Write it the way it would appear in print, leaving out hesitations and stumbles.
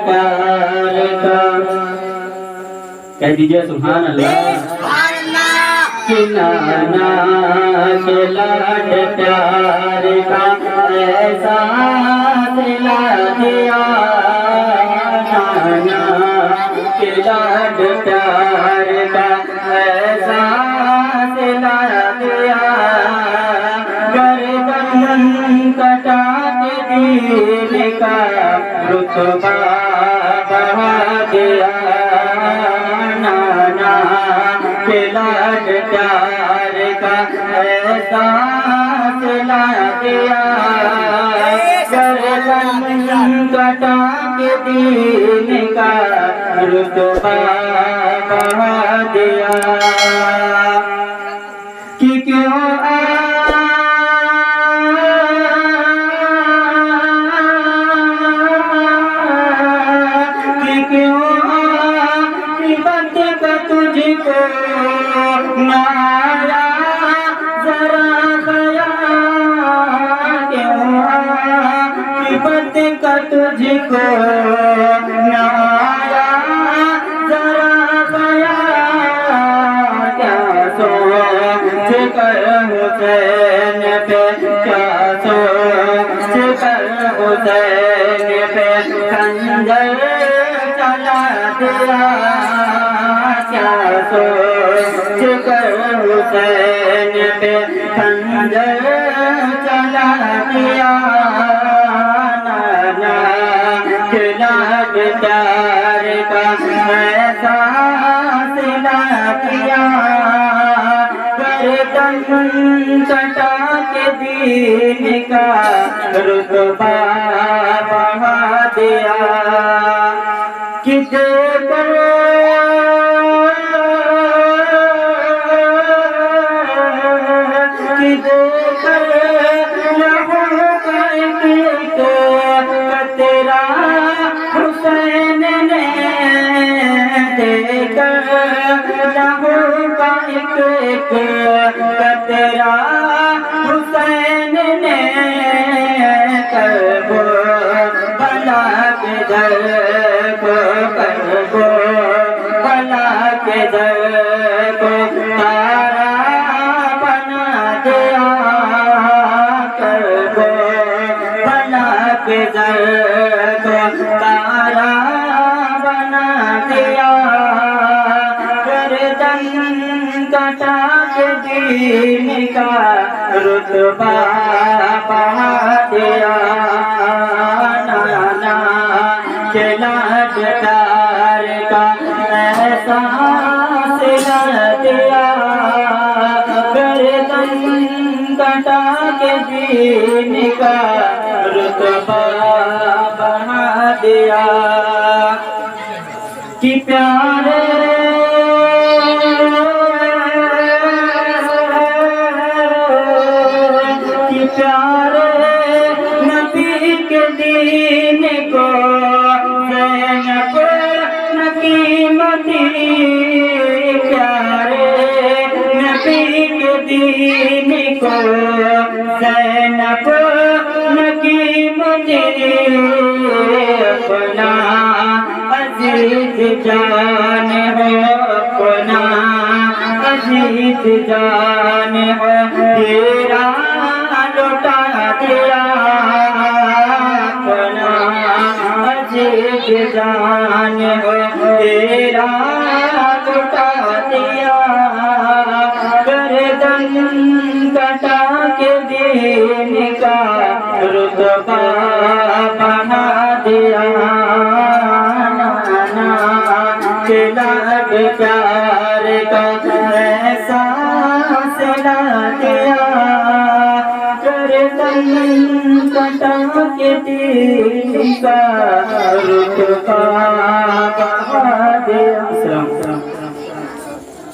پیار کا کہہ دیجئے سبحان اللہ نانا کے لاڈ پیار کا ایسا دلا دیا نانا کے لاڈ پیار کا ایسا دلا دیا گردن کٹا کے دین کا رتبہ بڑھا دیا نانا کے لاڈ پیار کا ایسا دلا دیا گردن کٹا کے دین کا رتبہ بڑھا دیا کہ کیوں تجھ کو نایا ذرا خیال کیوں عاقبت کا تجھ کو نایا ذرا خیال کیا سوچ کر حسین پہ کیا سوچ کر حسین پہ خنجر چلا دیا کیا سوچ کر حسین پہ خنجر چلا دیا نانا کے لاڈ پیار کا ایسا سلا دیا گردن کٹا کے دین کا رتبہ بڑھا دیا کہ تیرا حسین نے دیکھ لہو کا ایک تیرا حسین نے کربو بلا کے در کو کربو بلا کے در کو تارا بنا دیا کربو بلا کے در کو تارا بنا دیا گردن کٹا کے دین کا رتبہ بڑھا دیا نانا کے لاڈ پیار کا ایسا سلا دیا گردن کٹا کے دین کا رتبہ بڑھا دیا کہ پیارے نبی کے دین کو زینب نہ قیمت دی پیارے نبی کے دین کو زینب نہ قیمت دی اپنا عزیز جان ہو اپنا عزیز جان ہو تیرا لوٹا دیا اپنا عزیز جان ہو تیرا لوٹا دیا گردن کٹا کے دین کا رتبہ بڑھا دیا نانا کے لاڈ پیار کا ایسا سلا دیا گردن کٹا کے دین کا رتبہ بڑھا دیا